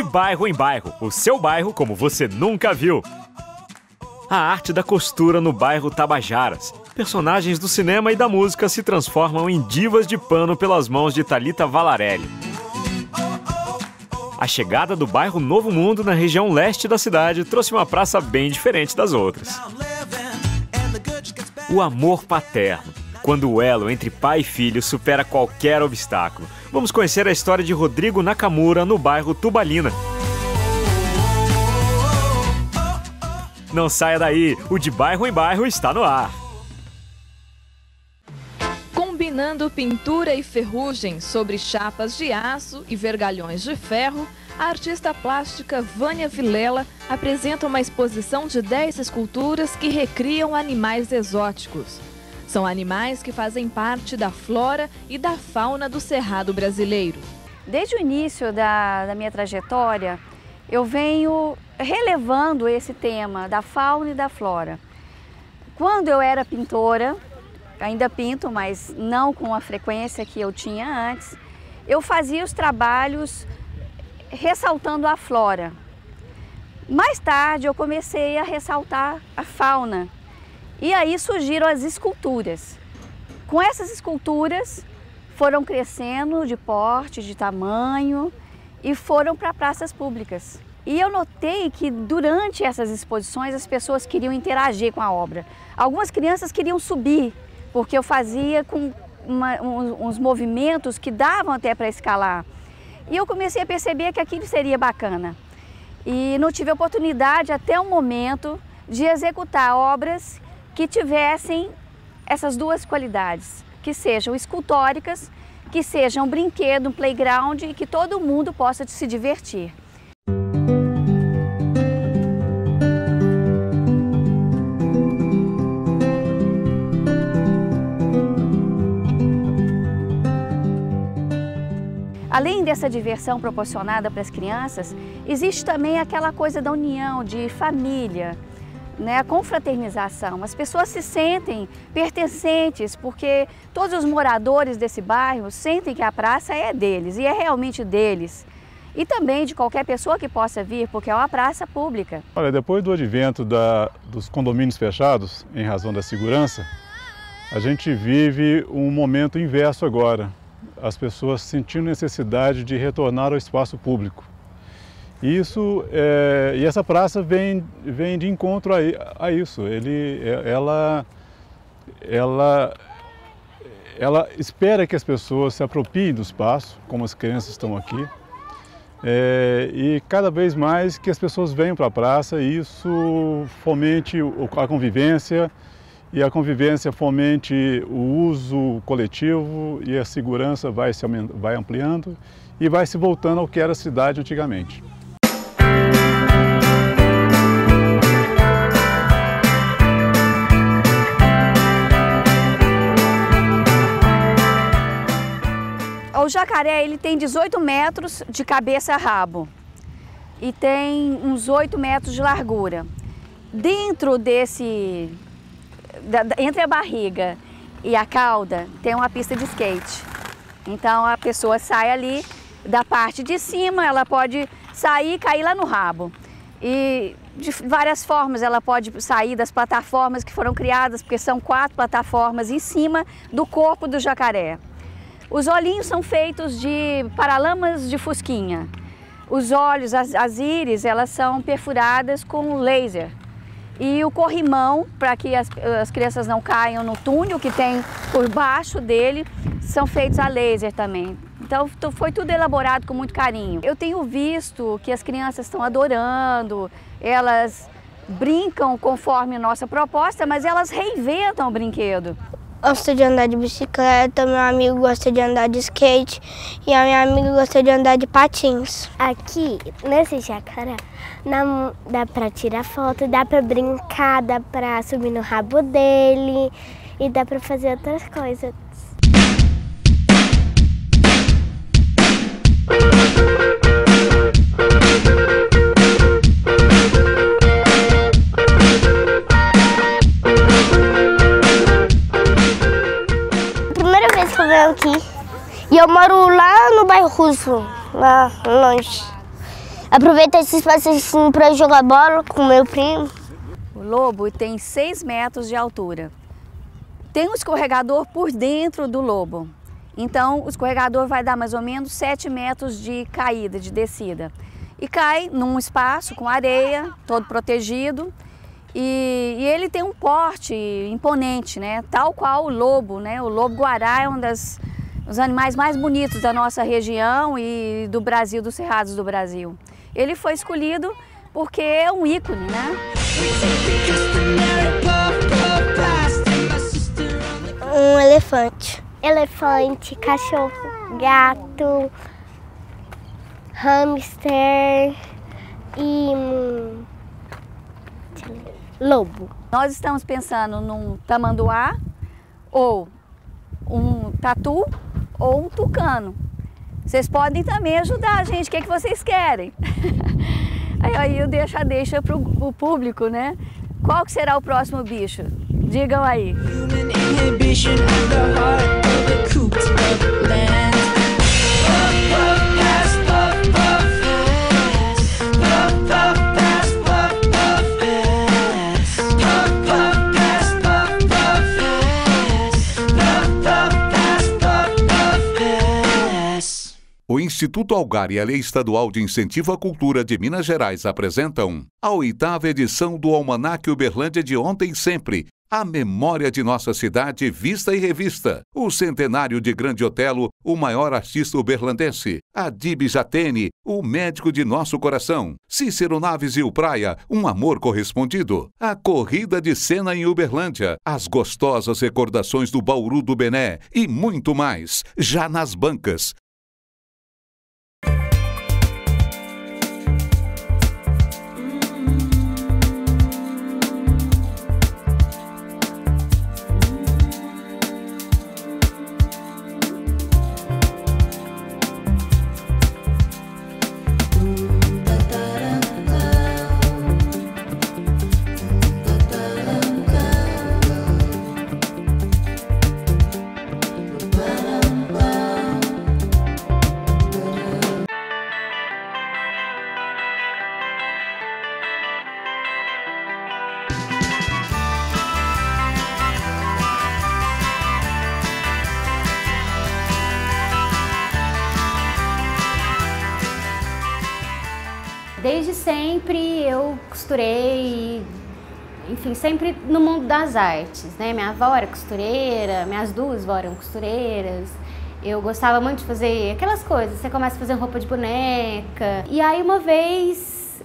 Bairro em Bairro, o seu bairro como você nunca viu. A arte da costura no bairro Tabajaras. Personagens do cinema e da música se transformam em divas de pano pelas mãos de Thalita Valarelli. A chegada do bairro Novo Mundo na região leste da cidade trouxe uma praça bem diferente das outras. O amor paterno, quando o elo entre pai e filho supera qualquer obstáculo. Vamos conhecer a história de Rodrigo Nakamura no bairro Tubalina. Não saia daí, o De Bairro em Bairro está no ar. Combinando pintura e ferrugem sobre chapas de aço e vergalhões de ferro, a artista plástica Vânia Vilela apresenta uma exposição de 10 esculturas que recriam animais exóticos. São animais que fazem parte da flora e da fauna do Cerrado brasileiro. Desde o início da minha trajetória, eu venho relevando esse tema da fauna e da flora. Quando eu era pintora, ainda pinto, mas não com a frequência que eu tinha antes, eu fazia os trabalhos ressaltando a flora. Mais tarde eu comecei a ressaltar a fauna e aí surgiram as esculturas. Com essas esculturas foram crescendo de porte, de tamanho e foram para praças públicas. E eu notei que durante essas exposições as pessoas queriam interagir com a obra. Algumas crianças queriam subir, porque eu fazia com uns movimentos que davam até para escalar. E eu comecei a perceber que aquilo seria bacana. E não tive oportunidade até o momento de executar obras que tivessem essas duas qualidades, que sejam escultóricas, que sejam um brinquedo, um playground e que todo mundo possa se divertir. Além dessa diversão proporcionada para as crianças, existe também aquela coisa da união, de família, né? A confraternização. As pessoas se sentem pertencentes porque todos os moradores desse bairro sentem que a praça é deles e é realmente deles. E também de qualquer pessoa que possa vir, porque é uma praça pública. Olha, depois do advento dos condomínios fechados, em razão da segurança, a gente vive um momento inverso agora. As pessoas sentindo necessidade de retornar ao espaço público. E essa praça vem de encontro a isso. Ela espera que as pessoas se apropriem do espaço, como as crianças estão aqui, e cada vez mais que as pessoas venham para a praça e isso fomente a convivência, e a convivência fomente o uso coletivo e a segurança vai ampliando e vai se voltando ao que era a cidade antigamente. O jacaré ele tem 18 metros de cabeça a rabo e tem uns 8 metros de largura. Dentro entre a barriga e a cauda tem uma pista de skate. Então a pessoa sai ali da parte de cima, ela pode sair e cair lá no rabo. E de várias formas ela pode sair das plataformas que foram criadas, porque são 4 plataformas em cima do corpo do jacaré. Os olhinhos são feitos de paralamas de fusquinha. Os olhos, as íris, elas são perfuradas com laser. E o corrimão, para que as crianças não caiam no túnel que tem por baixo dele, são feitos a laser também. Então foi tudo elaborado com muito carinho. Eu tenho visto que as crianças estão adorando, elas brincam conforme a nossa proposta, mas elas reinventam o brinquedo. Gosto de andar de bicicleta, meu amigo gosta de andar de skate e a minha amiga gosta de andar de patins. Aqui, nesse jacaré, dá pra tirar foto, dá pra brincar, dá pra subir no rabo dele e dá pra fazer outras coisas. Aqui. E eu moro lá no bairro Russo, lá longe. Aproveitar esse espaço assim para jogar bola com meu primo. O lobo tem 6 metros de altura. Tem um escorregador por dentro do lobo. Então, o escorregador vai dar mais ou menos 7 metros de caída, de descida. E cai num espaço com areia, todo protegido. E ele tem um porte imponente, né? Tal qual o lobo, né? O lobo-guará é um dos animais mais bonitos da nossa região e do Brasil, dos cerrados do Brasil. Ele foi escolhido porque é um ícone, né? Um elefante. Elefante, cachorro, gato, hamster e lobo. Nós estamos pensando num tamanduá, ou um tatu, ou um tucano. Vocês podem também ajudar a gente, o que é que vocês querem? Aí eu deixa para o público, né? Qual que será o próximo bicho? Digam aí. O Instituto Algar e a Lei Estadual de Incentivo à Cultura de Minas Gerais apresentam a 8ª edição do Almanaque Uberlândia de Ontem e Sempre, a memória de nossa cidade vista e revista, o centenário de Grande Otelo, o maior artista uberlandense, Adib Jatene, o médico de nosso coração, Cícero Naves e o Praia, um amor correspondido, a corrida de cena em Uberlândia, as gostosas recordações do Bauru do Bené e muito mais, já nas bancas. Desde sempre eu costurei, enfim, sempre no mundo das artes, né? Minha avó era costureira, minhas duas avós eram costureiras. Eu gostava muito de fazer aquelas coisas, você começa a fazer roupa de boneca. E aí uma vez,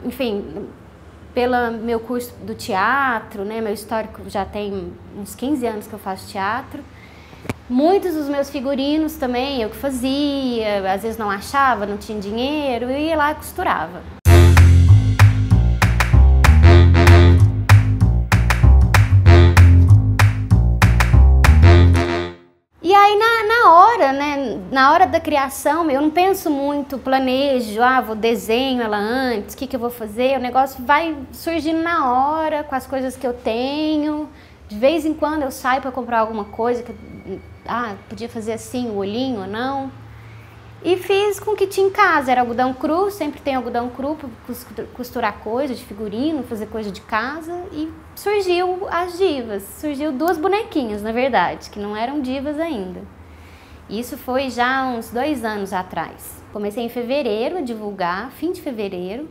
enfim, pelo meu curso do teatro, né? Meu histórico já tem uns 15 anos que eu faço teatro. Muitos dos meus figurinos também eu que fazia, às vezes não achava, não tinha dinheiro, eu ia lá e costurava. E aí na hora, né, na hora da criação, eu não penso muito, planejo, vou desenho ela antes, o que eu vou fazer, o negócio vai surgindo na hora, com as coisas que eu tenho. De vez em quando eu saio para comprar alguma coisa que podia fazer assim, o olhinho ou não. E fiz com o que tinha em casa, era algodão cru, sempre tem algodão cru para costurar coisa de figurino, fazer coisa de casa. E surgiu as divas, surgiu 2 bonequinhas, na verdade, que não eram divas ainda. Isso foi já uns 2 anos atrás. Comecei em fevereiro a divulgar, fim de fevereiro.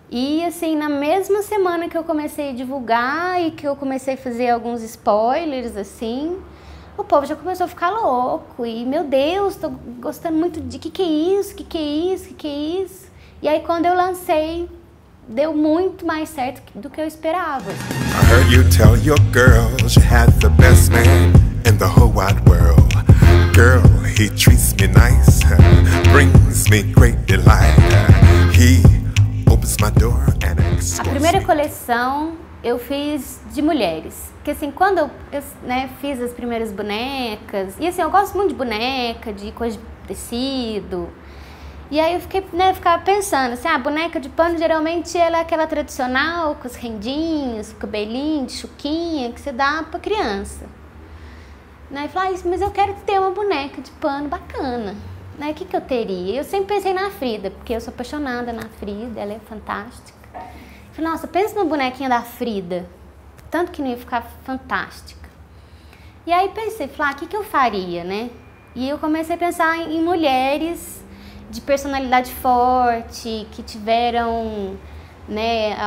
E assim, na mesma semana que eu comecei a divulgar e que eu comecei a fazer alguns spoilers, assim, o povo já começou a ficar louco. E, meu Deus, tô gostando muito de que é isso, que é isso, que é isso. E aí, quando eu lancei, deu muito mais certo do que eu esperava. I heard you tell your girls you had the best man in the whole wide world. Girl, he treats me nice, brings me great delight. He opens my door and a primeira coleção eu fiz de mulheres. Porque assim, quando eu fiz as primeiras bonecas, e assim, eu gosto muito de boneca, de coisa de tecido. E aí eu ficava pensando, assim, a boneca de pano geralmente ela é aquela tradicional, com os rendinhos, o cabelinho de chuquinha, que você dá pra criança. E falei, mas eu quero ter uma boneca de pano bacana. né, o que eu teria? Eu sempre pensei na Frida, porque eu sou apaixonada na Frida, ela é fantástica. Falei, nossa, pensa na bonequinha da Frida, tanto que não ia ficar fantástica. E aí pensei, falei, o que eu faria, né? E eu comecei a pensar em mulheres de personalidade forte, que tiveram, né,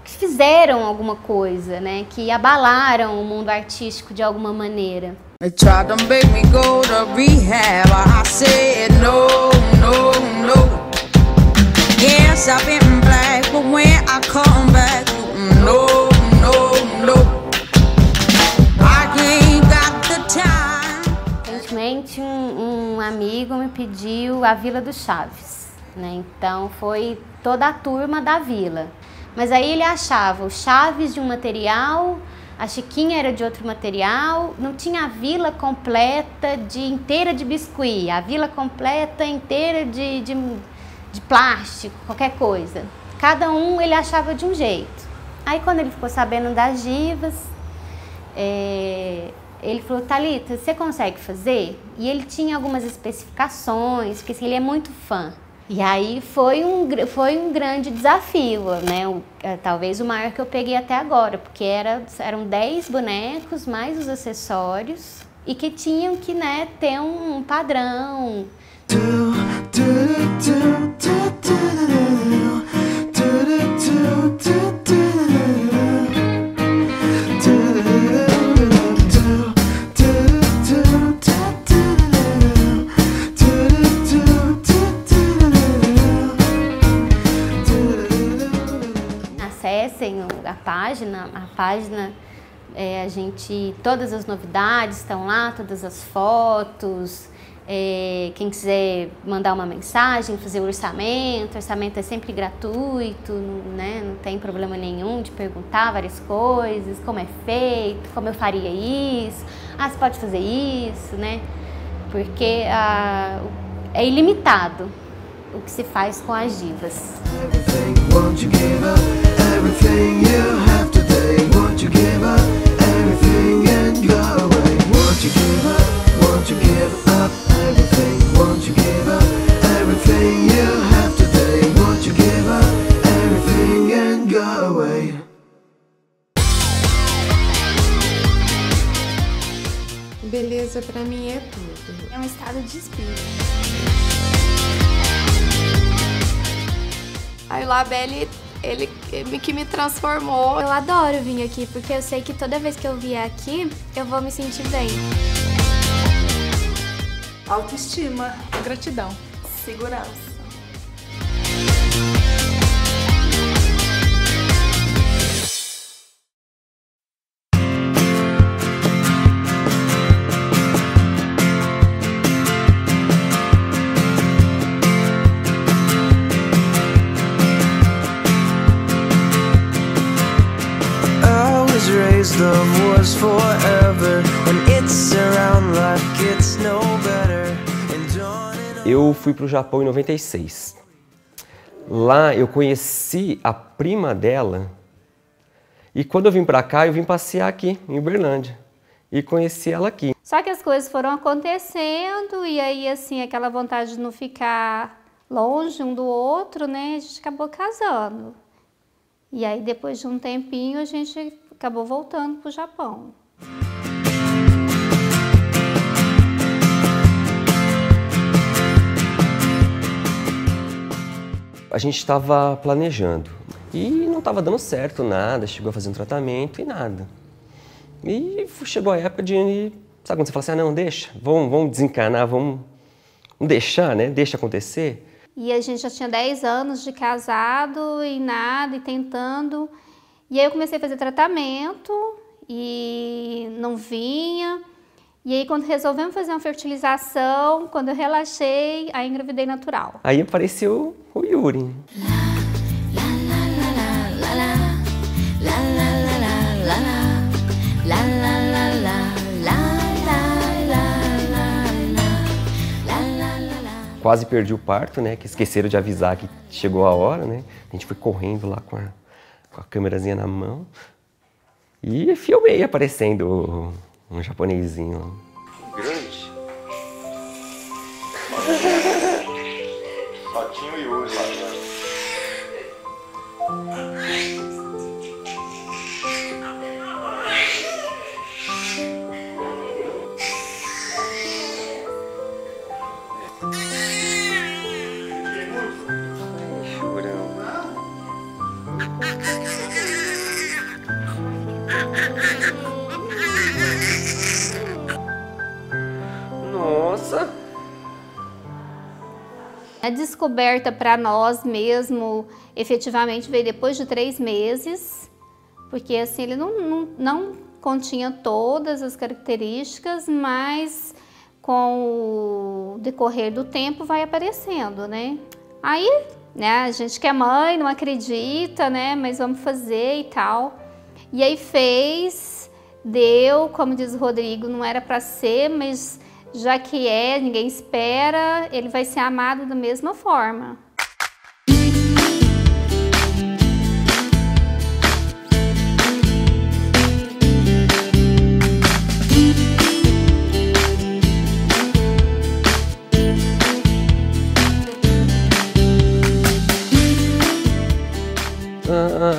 que fizeram alguma coisa, né, que abalaram o mundo artístico de alguma maneira. They tried to make me go to rehab. I said no, no, no. Yes, I've been black, but when I come back, no, no, no. I ain't got the time. Recentemente, um amigo me pediu a Vila do Chaves, né? Então foi toda a turma da Vila. Mas aí ele achava o Chaves de um material, a Chiquinha era de outro material, não tinha a vila completa inteira de biscuit, a vila completa inteira de plástico, qualquer coisa. Cada um ele achava de um jeito. Aí quando ele ficou sabendo das divas, ele falou, Thalita, você consegue fazer? E ele tinha algumas especificações, porque assim, ele é muito fã. E aí foi um grande desafio, né? Talvez o maior que eu peguei até agora, porque eram 10 bonecos, mais os acessórios, e que tinham que, né, ter um padrão. Acessem a página, todas as novidades estão lá, todas as fotos, quem quiser mandar uma mensagem, fazer o orçamento é sempre gratuito, né? Não tem problema nenhum de perguntar várias coisas, como é feito, como eu faria isso, você pode fazer isso, né? Porque é ilimitado o que se faz com as divas. Everything you have today, won't you give up everything and go away? Won't you give up, won't you give up everything? Won't you give up everything you have today? Won't you give up everything and go away? Beleza pra mim é tudo. É um estado de espírito. Aí o Labelle, ele que me transformou. Eu adoro vir aqui, porque eu sei que toda vez que eu vier aqui, eu vou me sentir bem. Autoestima, gratidão, segurança. Love was forever when it's around like it's no better. Eu fui para o Japão em 96. Lá eu conheci a prima dela e quando eu vim para cá, eu vim passear aqui em Uberlândia e conheci ela aqui. Só que as coisas foram acontecendo e aí assim, aquela vontade de não ficar longe um do outro, né? A gente acabou casando. E aí depois de um tempinho a gente acabou voltando para o Japão. A gente estava planejando e não estava dando certo nada, chegou a fazer um tratamento e nada. E chegou a época de, sabe quando você fala assim, não, deixa, vamos desencanar, vamos deixar, né, deixa acontecer. E a gente já tinha 10 anos de casado e nada, e tentando. E aí eu comecei a fazer tratamento e não vinha. E aí quando resolvemos fazer uma fertilização, quando eu relaxei, aí engravidei natural. Aí apareceu o Yuri. Quase perdi o parto, né? Que esqueceram de avisar que chegou a hora, né? A gente foi correndo lá com a câmerazinha na mão e filmei aparecendo um japonesinho. Grande. Só tinha o Yuri lá, né? Nossa! A descoberta para nós mesmo, efetivamente, veio depois de 3 meses, porque assim, ele não continha todas as características, mas com o decorrer do tempo vai aparecendo, né? Aí, né, a gente que é mãe não acredita, né, mas vamos fazer e tal. E aí fez, deu, como diz o Rodrigo, não era para ser, mas já que é, ninguém espera, ele vai ser amado da mesma forma.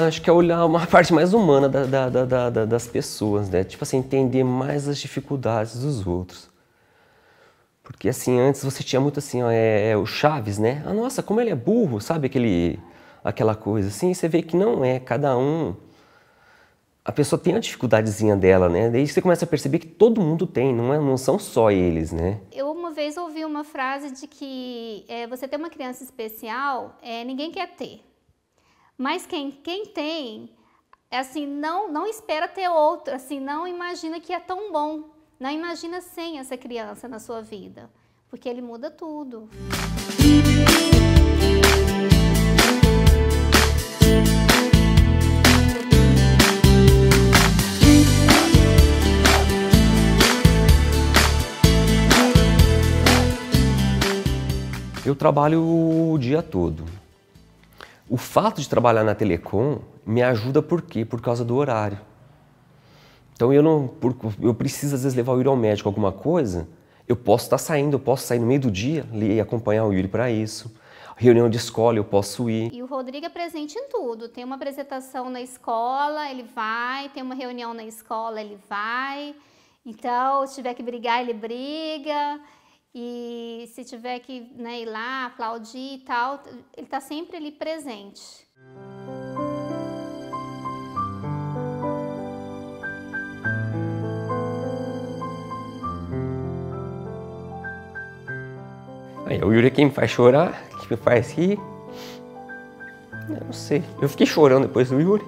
Acho que é olhar uma parte mais humana das pessoas, né? Tipo assim, entender mais as dificuldades dos outros. Porque assim, antes você tinha muito assim, ó, o Chaves, né? Ah, nossa, como ele é burro, sabe? Aquela coisa assim, você vê que não é, cada um... A pessoa tem a dificuldadezinha dela, né? Daí você começa a perceber que todo mundo tem, não são só eles, né? Eu uma vez ouvi uma frase de que você ter uma criança especial, ninguém quer ter. Mas quem tem, assim, não espera ter outro, assim, não imagina que é tão bom. Não imagina sem essa criança na sua vida, porque ele muda tudo. Eu trabalho o dia todo. O fato de trabalhar na Telecom me ajuda por quê? Por causa do horário. Então eu preciso às vezes levar o Yuri ao médico alguma coisa, eu posso sair no meio do dia e acompanhar o Yuri para isso. Reunião de escola eu posso ir. E o Rodrigo é presente em tudo. Tem uma apresentação na escola, ele vai. Tem uma reunião na escola, ele vai. Então, se tiver que brigar, ele briga. E se tiver que, né, ir lá, aplaudir e tal, ele está sempre ali presente. Aí, o Yuri é quem me faz chorar, que me faz rir. Eu não sei. Eu fiquei chorando depois do Yuri.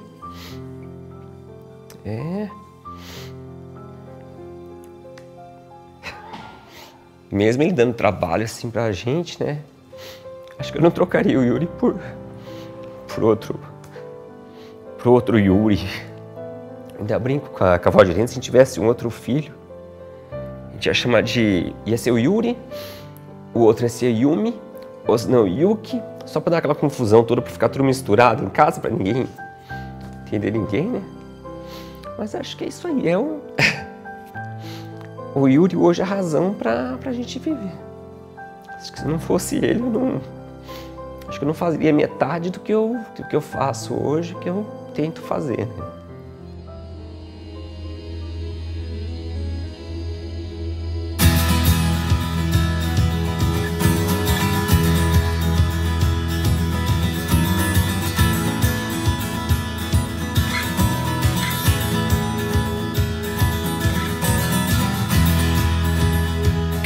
Mesmo ele dando trabalho assim pra gente, né? Acho que eu não trocaria o Yuri por outro Yuri. Ainda brinco com a Valdirene, se a gente tivesse um outro filho, a gente ia chamar de... ia ser o Yuri. O outro é ser Yumi, ou não, Yuki, só pra dar aquela confusão toda, pra ficar tudo misturado em casa, pra ninguém entender ninguém, né? Mas acho que é isso aí, o Yuri hoje é a razão pra gente viver. Acho que se não fosse ele, acho que eu não faria metade do que eu faço hoje, que eu tento fazer, né?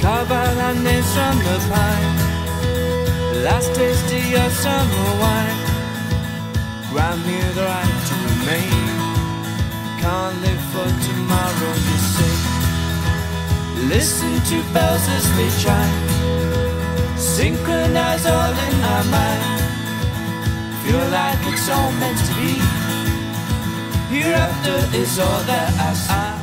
Cabernet from the pine, last taste of your summer wine. Grant me the right to remain. Can't live for tomorrow, you say. Listen to bells as they chime, synchronize all in our mind. Feel like it's all meant to be. Hereafter is all that I see.